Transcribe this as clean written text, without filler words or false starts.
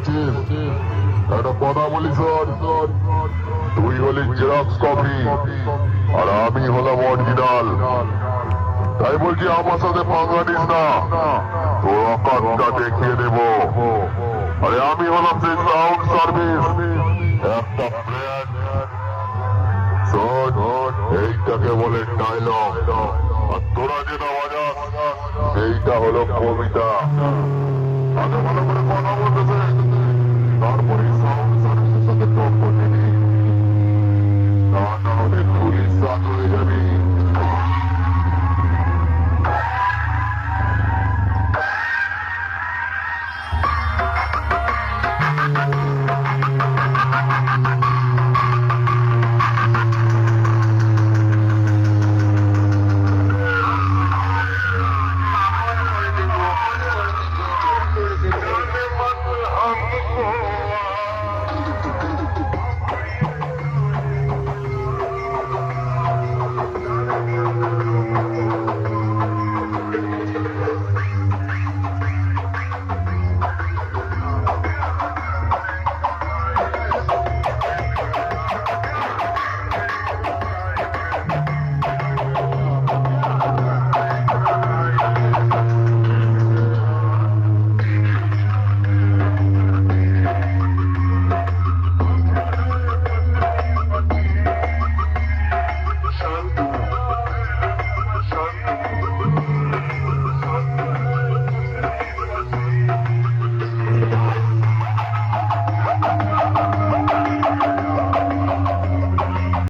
বলছিস? একটা কথা বলি শোন, তুই হলি জেরক্স কপি আর আমি হলাম অরিজিনাল। তাই বলছি আমার সাথে পাঙ্গা নিস না, তোর অকাতটা দেখিয়ে দেব। আরে আমি হলাম সেই সাউন্ড সার্ভিস, একটা ব্র্যান্ড। শোন, এইটাকে বলে ডায়লগ, আর তোরা যেটা বাজাস সেইটা হলো কবিতা। আগে ভালো করে কথা বল।